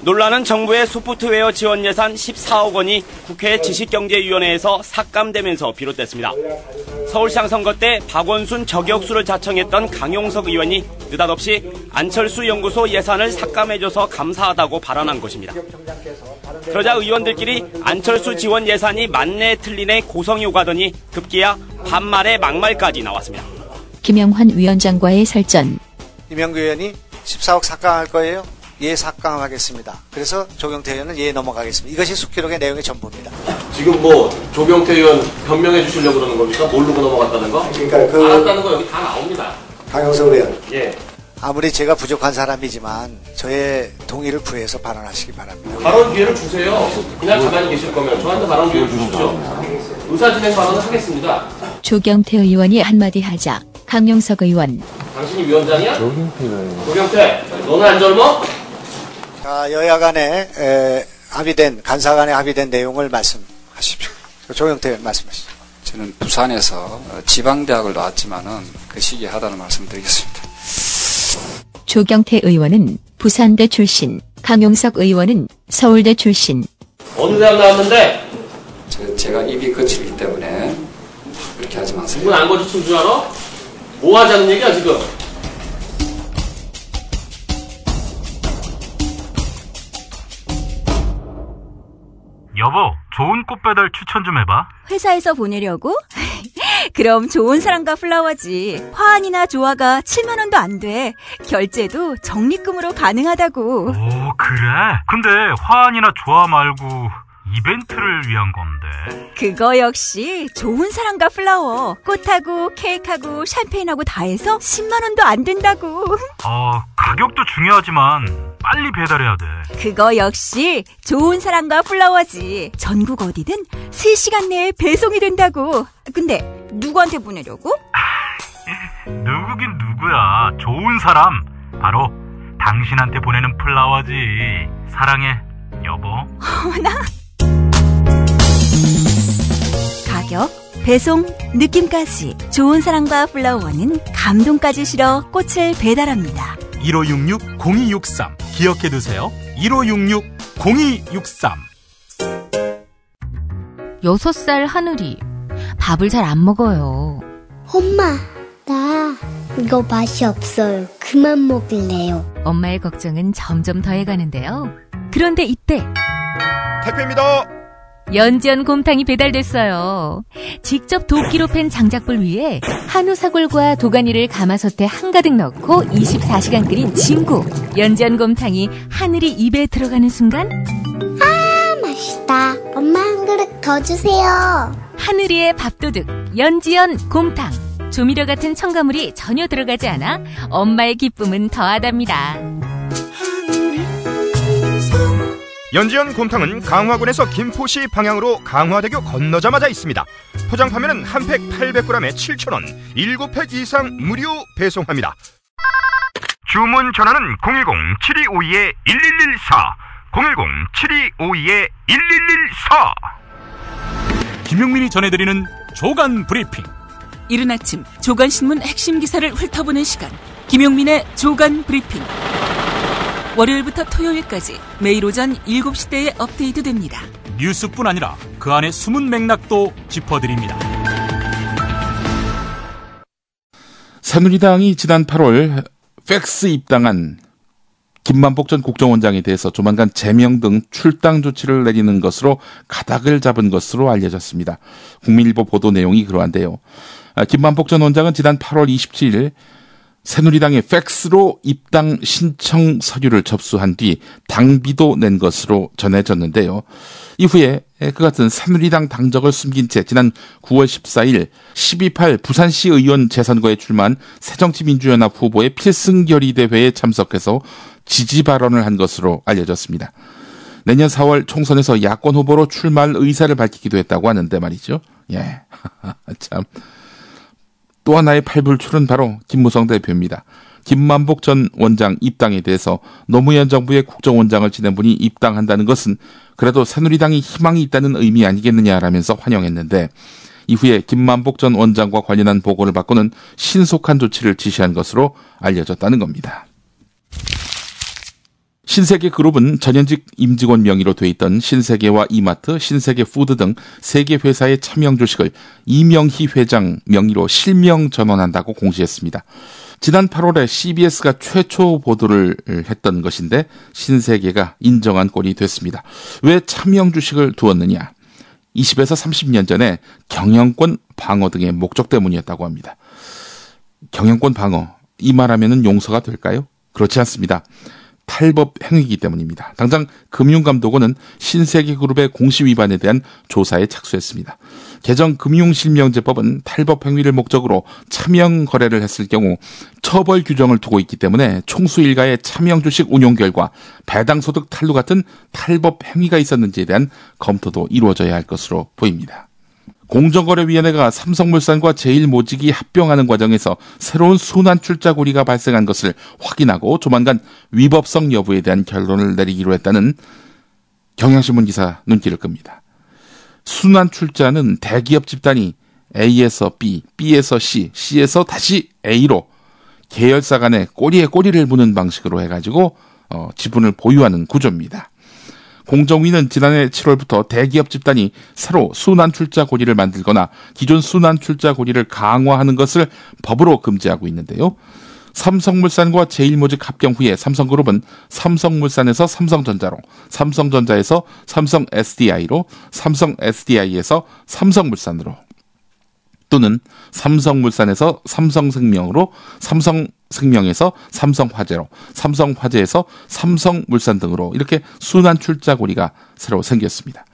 논란은 정부의 소프트웨어 지원 예산 14억 원이 국회 지식경제위원회에서 삭감되면서 비롯됐습니다. 서울시장 선거 때 박원순 저격수를 자청했던 강용석 의원이 느닷없이 안철수 연구소 예산을 삭감해줘서 감사하다고 발언한 것입니다. 그러자 의원들끼리 안철수 지원 예산이 맞네 틀리네 고성이 오가더니 급기야 반말에 막말까지 나왔습니다. 김영환 위원장과의 설전. 이명규 의원이 14억 삭감할 거예요? 예, 삭감하겠습니다. 그래서 조경태 의원은 예, 넘어가겠습니다. 이것이 숙기록의 내용의 전부입니다. 지금 조경태 의원 변명해 주시려고 그러는 겁니까? 모르고 넘어갔다는 거? 그러니까 알았다는 거 여기 다 나옵니다. 강용석 의원. 예. 아무리 제가 부족한 사람이지만 저의 동의를 구해서 발언하시기 바랍니다. 발언 기회를 주세요. 그냥 가만히 계실 거면 저한테 발언 기회를 주십시오. 의사진행 발언을 하겠습니다. 조경태 의원이 한마디 하자 강용석 의원. 당신이 위원장이야? 조경태, 너는 안 젊어? 자, 여야 간에 간사 간에 합의된 내용을 말씀하십시오. 조경태 의원 말씀하시죠. 저는 부산에서 지방대학을 나왔지만은 그 시기에 하다는 말씀드리겠습니다. 조경태 의원은 부산대 출신, 강용석 의원은 서울대 출신. 어느 대학 나왔는데? 제가 입이 거치기 때문에 그렇게 하지 마세요. 누군 안 거치신 줄 알아? 뭐 하자는 얘기야 지금? 여보, 좋은 꽃 배달 추천 좀 해봐. 회사에서 보내려고? 그럼 좋은 사람과 플라워지. 화환이나 조화가 7만 원도 안 돼. 결제도 적립금으로 가능하다고. 오, 그래? 근데 화환이나 조화 말고 이벤트를 위한 건데. 그거 역시 좋은 사람과 플라워. 꽃하고 케이크하고 샴페인하고 다 해서 10만 원도 안 된다고. 가격도 중요하지만 빨리 배달해야 돼. 그거 역시 좋은 사람과 플라워지. 전국 어디든 3시간 내에 배송이 된다고. 근데 누구한테 보내려고? 누구긴 누구야. 좋은 사람. 바로 당신한테 보내는 플라워지. 사랑해, 여보. 어머나. 가격, 배송, 느낌까지 좋은 사랑과 플라워는 감동까지 실어 꽃을 배달합니다. 1566-0263 기억해두세요. 1566-0263. 6살 하늘이 밥을 잘 안 먹어요. 엄마, 나 이거 맛이 없어요. 그만 먹을래요. 엄마의 걱정은 점점 더해가는데요. 그런데 이때 택배입니다. 연지연 곰탕이 배달됐어요. 직접 도끼로 팬 장작불 위에 한우 사골과 도가니를 가마솥에 한가득 넣고 24시간 끓인 진구. 연지연 곰탕이 하늘이 입에 들어가는 순간, 아, 맛있다. 엄마 한 그릇 더 주세요. 하늘이의 밥도둑 연지연 곰탕. 조미료 같은 첨가물이 전혀 들어가지 않아 엄마의 기쁨은 더하답니다. 연지연 곰탕은 강화군에서 김포시 방향으로 강화대교 건너자마자 있습니다. 포장 판매는 한 팩 800g에 7,000원, 7팩 이상 무료 배송합니다. 주문 전화는 010-7252-1114, 010-7252-1114. 김용민이 전해드리는 조간 브리핑. 이른 아침 조간신문 핵심 기사를 훑어보는 시간, 김용민의 조간 브리핑. 월요일부터 토요일까지 매일 오전 7시대에 업데이트됩니다. 뉴스뿐 아니라 그 안에 숨은 맥락도 짚어드립니다. 새누리당이 지난 8월 팩스 입당한 김만복 전 국정원장에 대해서 조만간 제명 등 출당 조치를 내리는 것으로 가닥을 잡은 것으로 알려졌습니다. 국민일보 보도 내용이 그러한데요. 김만복 전 원장은 지난 8월 27일 새누리당의 팩스로 입당 신청 서류를 접수한 뒤 당비도 낸 것으로 전해졌는데요. 이후에 그 같은 새누리당 당적을 숨긴 채 지난 9월 14일 12.8 부산시 의원 재선거에 출마한 새정치민주연합 후보의 필승결의 대회에 참석해서 지지 발언을 한 것으로 알려졌습니다. 내년 4월 총선에서 야권 후보로 출마할 의사를 밝히기도 했다고 하는데 말이죠. 예, 참. 또 하나의 팔불출은 바로 김무성 대표입니다. 김만복 전 원장 입당에 대해서 노무현 정부의 국정원장을 지낸 분이 입당한다는 것은 그래도 새누리당이 희망이 있다는 의미 아니겠느냐라면서 환영했는데, 이후에 김만복 전 원장과 관련한 보고를 받고는 신속한 조치를 지시한 것으로 알려졌다는 겁니다. 신세계그룹은 전현직 임직원 명의로 돼 있던 신세계와 이마트, 신세계푸드 등 3개 회사의 차명 주식을 이명희 회장 명의로 실명 전환한다고 공시했습니다. 지난 8월에 CBS가 최초 보도를 했던 것인데 신세계가 인정한 꼴이 됐습니다. 왜 차명 주식을 두었느냐? 20에서 30년 전에 경영권 방어 등의 목적 때문이었다고 합니다. 경영권 방어, 이 말하면은 용서가 될까요? 그렇지 않습니다. 탈법 행위이기 때문입니다. 당장 금융감독원은 신세계그룹의 공시 위반에 대한 조사에 착수했습니다. 개정 금융실명제법은 탈법 행위를 목적으로 차명 거래를 했을 경우 처벌 규정을 두고 있기 때문에 총수 일가의 차명 주식 운용 결과 배당소득 탈루 같은 탈법 행위가 있었는지에 대한 검토도 이루어져야 할 것으로 보입니다. 공정거래위원회가 삼성물산과 제일모직이 합병하는 과정에서 새로운 순환출자고리가 발생한 것을 확인하고 조만간 위법성 여부에 대한 결론을 내리기로 했다는 경향신문 기사 눈길을 끕니다. 순환출자는 대기업 집단이 A에서 B, B에서 C, C에서 다시 A로 계열사 간에 꼬리에 꼬리를 무는 방식으로 해가지고 지분을 보유하는 구조입니다. 공정위는 지난해 7월부터 대기업 집단이 새로 순환출자 고리를 만들거나 기존 순환출자 고리를 강화하는 것을 법으로 금지하고 있는데요. 삼성물산과 제일모직 합병 후에 삼성그룹은 삼성물산에서 삼성전자로, 삼성전자에서 삼성 SDI로, 삼성 SDI에서 삼성물산으로, 또 또는 삼성물산에서 삼성생명으로, 삼성생명에서 삼성화재로, 삼성화재에서 삼성물산 등으로 이렇게 순환 출자고리가 새로 생겼습니다.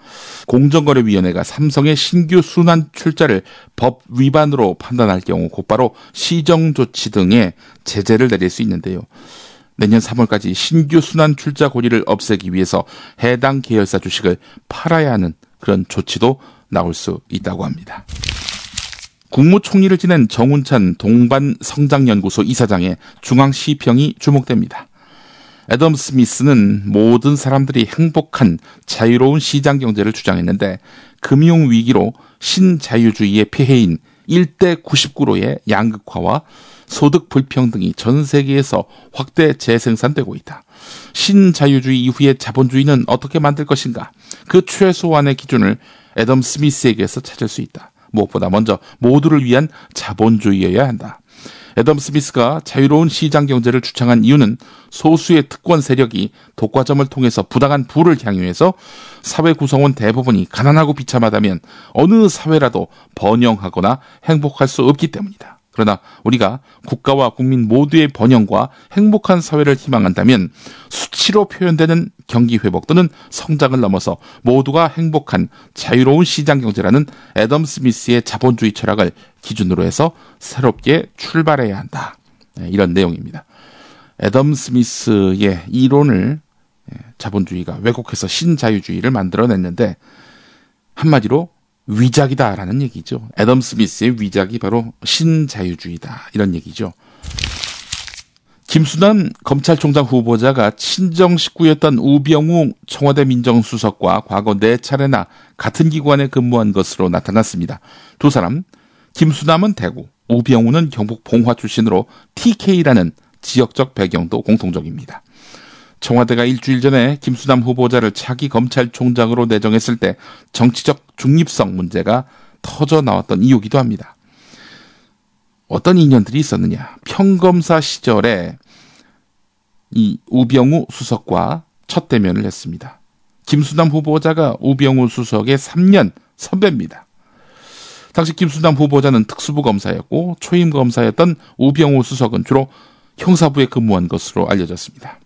공정거래위원회가 삼성의 신규 순환 출자를 법 위반으로 판단할 경우 곧바로 시정조치 등의 제재를 내릴 수 있는데요. 내년 3월까지 신규 순환 출자 고리를 없애기 위해서 해당 계열사 주식을 팔아야 하는 그런 조치도 나올 수 있다고 합니다. 국무총리를 지낸 정운찬 동반성장연구소 이사장의 중앙시평이 주목됩니다. 애덤 스미스는 모든 사람들이 행복한 자유로운 시장 경제를 주장했는데 금융위기로 신자유주의의 폐해인 1대 99로의 양극화와 소득 불평등이 전 세계에서 확대 재생산되고 있다. 신자유주의 이후의 자본주의는 어떻게 만들 것인가? 그 최소한의 기준을 애덤 스미스에게서 찾을 수 있다. 무엇보다 먼저 모두를 위한 자본주의여야 한다. 애덤 스미스가 자유로운 시장 경제를 주창한 이유는 소수의 특권 세력이 독과점을 통해서 부당한 부를 향유해서 사회 구성원 대부분이 가난하고 비참하다면 어느 사회라도 번영하거나 행복할 수 없기 때문이다. 그러나 우리가 국가와 국민 모두의 번영과 행복한 사회를 희망한다면 수치로 표현되는 경기 회복 또는 성장을 넘어서 모두가 행복한 자유로운 시장 경제라는 애덤 스미스의 자본주의 철학을 기준으로 해서 새롭게 출발해야 한다. 이런 내용입니다. 애덤 스미스의 이론을 자본주의가 왜곡해서 신자유주의를 만들어냈는데 한마디로 위작이다라는 얘기죠. 애덤 스미스의 위작이 바로 신자유주의다 이런 얘기죠. 김수남 검찰총장 후보자가 친정 식구였던 우병우 청와대 민정수석과 과거 4차례나 같은 기관에 근무한 것으로 나타났습니다. 두 사람, 김수남은 대구, 우병우는 경북 봉화 출신으로 TK라는 지역적 배경도 공통적입니다. 청와대가 일주일 전에 김수남 후보자를 차기 검찰총장으로 내정했을 때 정치적 중립성 문제가 터져 나왔던 이유기도 합니다. 어떤 인연들이 있었느냐. 평검사 시절에 이 우병우 수석과 첫 대면을 했습니다. 김수남 후보자가 우병우 수석의 3년 선배입니다. 당시 김수남 후보자는 특수부 검사였고 초임 검사였던 우병우 수석은 주로 형사부에 근무한 것으로 알려졌습니다.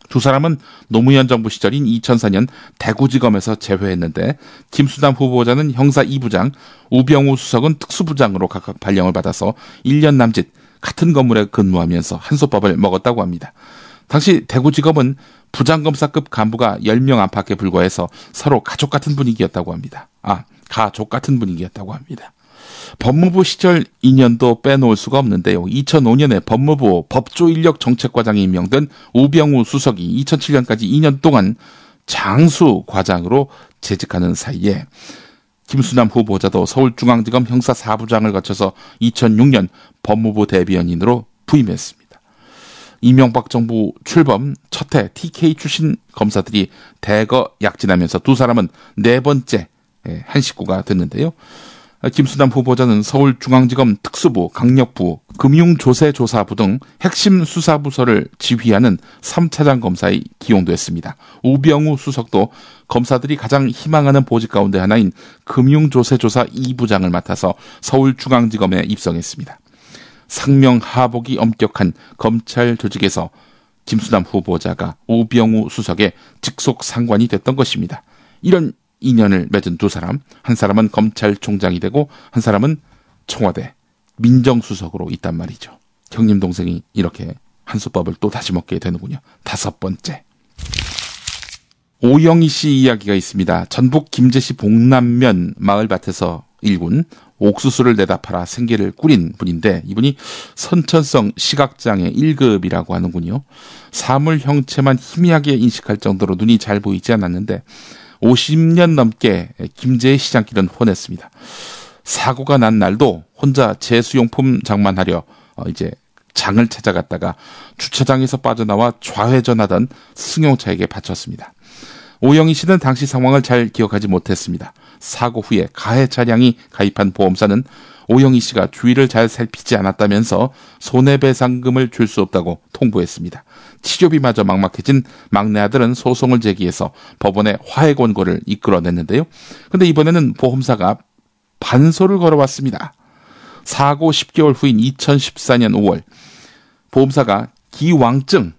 두 사람은 노무현 정부 시절인 2004년 대구지검에서 재회했는데 김수남 후보자는 형사 2부장, 우병우 수석은 특수부장으로 각각 발령을 받아서 1년 남짓 같은 건물에 근무하면서 한솥밥을 먹었다고 합니다. 당시 대구지검은 부장검사급 간부가 10명 안팎에 불과해서 서로 가족 같은 분위기였다고 합니다. 가족 같은 분위기였다고 합니다. 법무부 시절 인연도 빼놓을 수가 없는데요. 2005년에 법무부 법조인력정책과장에 임명된 우병우 수석이 2007년까지 2년 동안 장수과장으로 재직하는 사이에 김수남 후보자도 서울중앙지검 형사 4부장을 거쳐서 2006년 법무부 대변인으로 부임했습니다. 이명박 정부 출범 첫해 TK 출신 검사들이 대거 약진하면서 두 사람은 네 번째 한 식구가 됐는데요. 김수남 후보자는 서울중앙지검 특수부, 강력부, 금융조세조사부 등 핵심 수사부서를 지휘하는 3차장 검사에 기용됐습니다. 우병우 수석도 검사들이 가장 희망하는 보직 가운데 하나인 금융조세조사 2부장을 맡아서 서울중앙지검에 입성했습니다. 상명하복이 엄격한 검찰 조직에서 김수남 후보자가 우병우 수석의 직속 상관이 됐던 것입니다. 이런 인연을 맺은 두 사람, 한 사람은 검찰총장이 되고 한 사람은 청와대 민정수석으로 있단 말이죠. 형님 동생이 이렇게 한솥밥을 또 다시 먹게 되는군요. 5번째. 오영희 씨 이야기가 있습니다. 전북 김제시 봉남면 마을밭에서 일군 옥수수를 내다 팔아 생계를 꾸린 분인데 이분이 선천성 시각장애 1급이라고 하는군요. 사물 형체만 희미하게 인식할 정도로 눈이 잘 보이지 않았는데 50년 넘게 김제의 시장길은 훤했습니다. 사고가 난 날도 혼자 제수용품 장만하려 이제 장을 찾아갔다가 주차장에서 빠져나와 좌회전하던 승용차에게 바쳤습니다. 오영희 씨는 당시 상황을 잘 기억하지 못했습니다. 사고 후에 가해 차량이 가입한 보험사는 오영희 씨가 주의를 잘 살피지 않았다면서 손해배상금을 줄 수 없다고 통보했습니다. 치료비마저 막막해진 막내 아들은 소송을 제기해서 법원에 화해 권고를 이끌어냈는데요. 근데 이번에는 보험사가 반소를 걸어왔습니다. 사고 10개월 후인 2014년 5월 보험사가 기왕증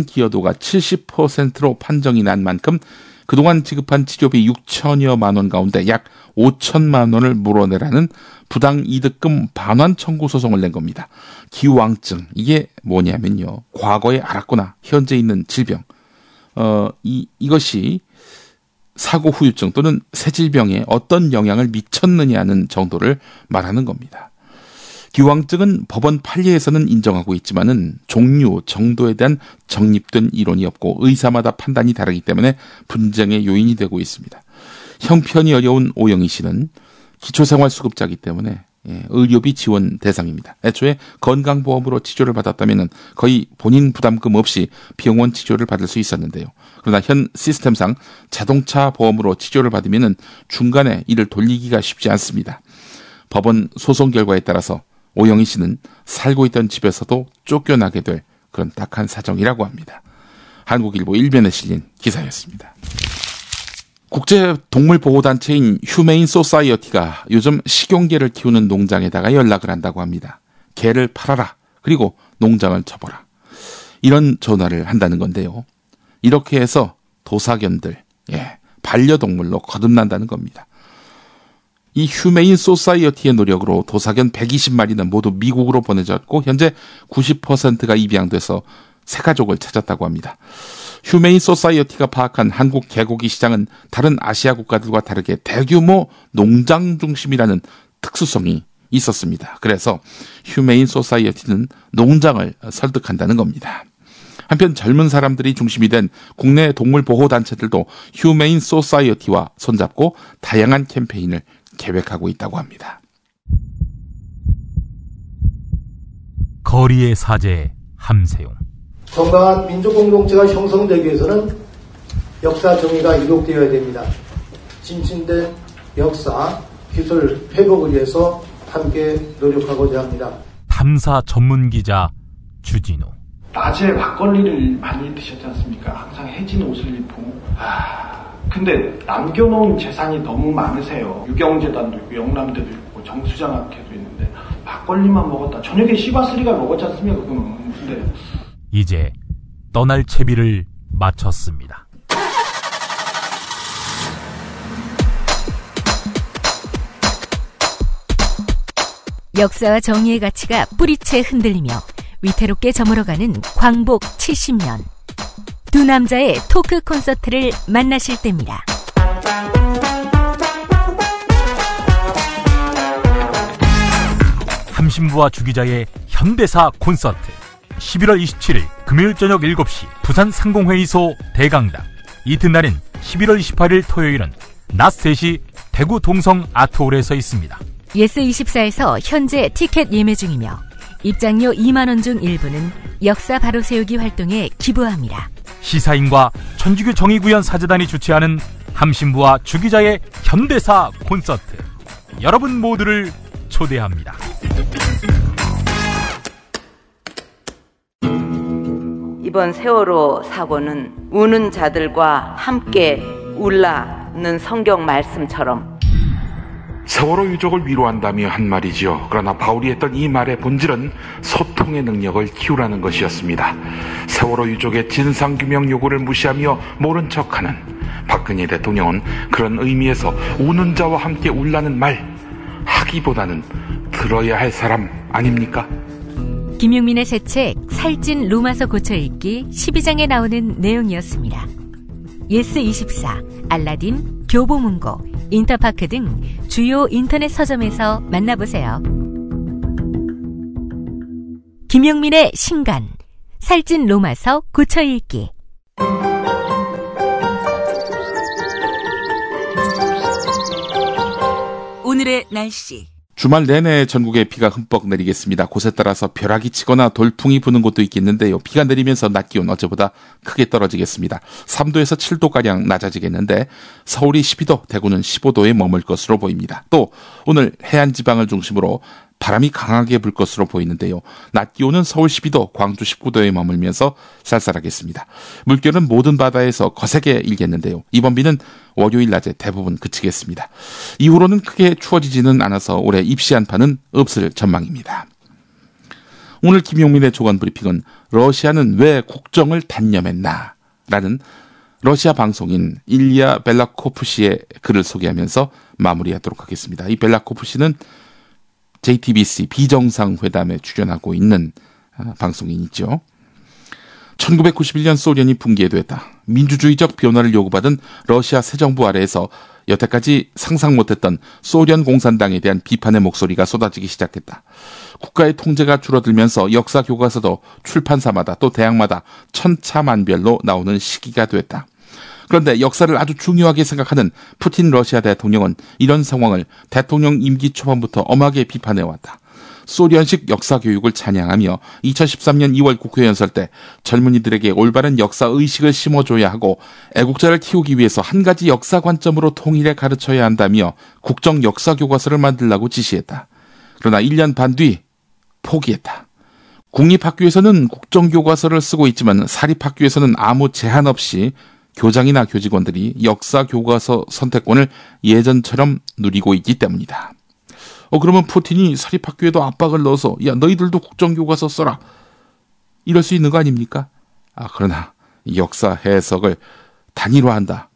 기여도가 70%로 판정이 난 만큼 그동안 지급한 치료비 6천여만 원 가운데 약 5천만 원을 물어내라는 부당이득금 반환 청구 소송을 낸 겁니다. 기왕증, 이게 뭐냐면요, 과거에 앓았거나 현재 있는 질병, 이것이 사고 후유증 또는 새 질병에 어떤 영향을 미쳤느냐는 정도를 말하는 겁니다. 기왕증은 법원 판례에서는 인정하고 있지만은 종류, 정도에 대한 정립된 이론이 없고 의사마다 판단이 다르기 때문에 분쟁의 요인이 되고 있습니다. 형편이 어려운 오영희 씨는 기초생활수급자이기 때문에 의료비 지원 대상입니다. 애초에 건강보험으로 치료를 받았다면 거의 본인 부담금 없이 병원 치료를 받을 수 있었는데요. 그러나 현 시스템상 자동차 보험으로 치료를 받으면 중간에 이를 돌리기가 쉽지 않습니다. 법원 소송 결과에 따라서 오영희 씨는 살고 있던 집에서도 쫓겨나게 될 그런 딱한 사정이라고 합니다. 한국일보 1면에 실린 기사였습니다. 국제동물보호단체인 휴메인 소사이어티가 요즘 식용개를 키우는 농장에다가 연락을 한다고 합니다. 개를 팔아라. 그리고 농장을 접어라. 이런 전화를 한다는 건데요. 이렇게 해서 도사견들, 반려동물로 거듭난다는 겁니다. 이 휴메인 소사이어티의 노력으로 도사견 120마리는 모두 미국으로 보내졌고 현재 90%가 입양돼서 새 가족을 찾았다고 합니다. 휴메인 소사이어티가 파악한 한국 개고기 시장은 다른 아시아 국가들과 다르게 대규모 농장 중심이라는 특수성이 있었습니다. 그래서 휴메인 소사이어티는 농장을 설득한다는 겁니다. 한편 젊은 사람들이 중심이 된 국내 동물보호단체들도 휴메인 소사이어티와 손잡고 다양한 캠페인을 계획하고 있다고 합니다. 거리의 사제 함세용. 건강한 민족공동체가 형성되기 위해서는 역사 정의가 이룩되어야 됩니다. 진진된 역사, 기술 회복을 위해서 함께 노력하고자 합니다. 탐사 전문기자 주진우. 낮에 막걸리를 많이 드셨지 않습니까? 항상 해진 옷을 입고. 근데 남겨놓은 재산이 너무 많으세요. 유경재단도 있고 영남대도 있고 정수장학회도 있는데 막걸리만 먹었다. 저녁에 시바스리가 먹었지 않습니까? 그거는. 근데 이제 떠날 채비를 마쳤습니다. 역사와 정의의 가치가 뿌리채 흔들리며 위태롭게 저물어가는 광복 70년. 두 남자의 토크 콘서트를 만나실 때입니다. 함신부와 주기자의 현대사 콘서트 11월 27일 금요일 저녁 7시 부산 상공회의소 대강당. 이튿날인 11월 28일 토요일은 낮 3시 대구 동성 아트홀에서 있습니다. 예스24에서 현재 티켓 예매 중이며 입장료 2만 원 중 일부는 역사 바로 세우기 활동에 기부합니다. 시사인과 천주교 정의구현 사재단이 주최하는 함신부와 주기자의 현대사 콘서트. 여러분 모두를 초대합니다. 이번 세월호 사고는 우는 자들과 함께 울라는 성경 말씀처럼 세월호 유족을 위로한다며 한 말이지요. 그러나 바울이 했던 이 말의 본질은 소통의 능력을 키우라는 것이었습니다. 세월호 유족의 진상규명 요구를 무시하며 모른 척하는 박근혜 대통령은 그런 의미에서 우는 자와 함께 울라는 말 하기보다는 들어야 할 사람 아닙니까? 김용민의 새 책 살찐 로마서 고쳐읽기 12장에 나오는 내용이었습니다. 예스24, 알라딘, 교보문고, 인터파크 등 주요 인터넷 서점에서 만나보세요. 김용민의 신간 살찐 로마서 고쳐읽기. 오늘의 날씨. 주말 내내 전국에 비가 흠뻑 내리겠습니다. 곳에 따라서 벼락이 치거나 돌풍이 부는 곳도 있겠는데요. 비가 내리면서 낮 기온 어제보다 크게 떨어지겠습니다. 3도에서 7도가량 낮아지겠는데 서울이 12도, 대구는 15도에 머물 것으로 보입니다. 또 오늘 해안 지방을 중심으로 바람이 강하게 불 것으로 보이는데요. 낮 기온은 서울 12도, 광주 19도에 머물면서 쌀쌀하겠습니다. 물결은 모든 바다에서 거세게 일겠는데요. 이번 비는 월요일 낮에 대부분 그치겠습니다. 이후로는 크게 추워지지는 않아서 올해 입시 한파는 없을 전망입니다. 오늘 김용민의 조간 브리핑은 러시아는 왜 국정을 단념했나? 라는 러시아 방송인 일리아 벨라코프 씨의 글을 소개하면서 마무리하도록 하겠습니다. 이 벨라코프 씨는 JTBC 비정상회담에 출연하고 있는 방송인이죠. 1991년 소련이 붕괴됐다. 민주주의적 변화를 요구받은 러시아 새 정부 아래에서 여태까지 상상 못했던 소련 공산당에 대한 비판의 목소리가 쏟아지기 시작했다. 국가의 통제가 줄어들면서 역사 교과서도 출판사마다 또 대학마다 천차만별로 나오는 시기가 됐다. 그런데 역사를 아주 중요하게 생각하는 푸틴 러시아 대통령은 이런 상황을 대통령 임기 초반부터 엄하게 비판해왔다. 소련식 역사 교육을 찬양하며 2013년 2월 국회 연설 때 젊은이들에게 올바른 역사 의식을 심어줘야 하고 애국자를 키우기 위해서 한 가지 역사 관점으로 통일해 가르쳐야 한다며 국정 역사 교과서를 만들라고 지시했다. 그러나 1년 반 뒤 포기했다. 국립학교에서는 국정교과서를 쓰고 있지만 사립학교에서는 아무 제한 없이 교장이나 교직원들이 역사 교과서 선택권을 예전처럼 누리고 있기 때문이다. 그러면 푸틴이 사립학교에도 압박을 넣어서 야 너희들도 국정교과서 써라 이럴 수 있는 거 아닙니까? 그러나 역사 해석을 단일화한다.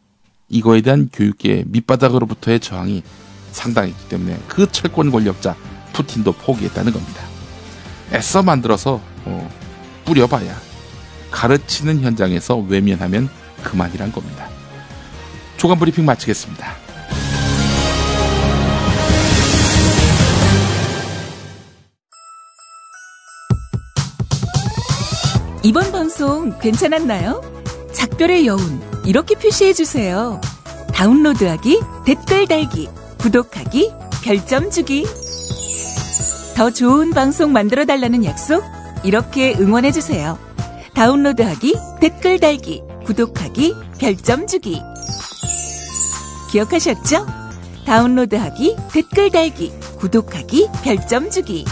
이거에 대한 교육계의 밑바닥으로부터의 저항이 상당했기 때문에 그 철권 권력자 푸틴도 포기했다는 겁니다. 애써 만들어서 뿌려봐야 가르치는 현장에서 외면하면 그만이란 겁니다. 조간 브리핑 마치겠습니다. 이번 방송 괜찮았나요? 작별의 여운 이렇게 표시해주세요. 다운로드하기, 댓글 달기, 구독하기, 별점 주기. 더 좋은 방송 만들어달라는 약속 이렇게 응원해주세요. 다운로드하기, 댓글 달기, 구독하기, 별점 주기. 기억하셨죠? 다운로드하기, 댓글 달기, 구독하기, 별점 주기.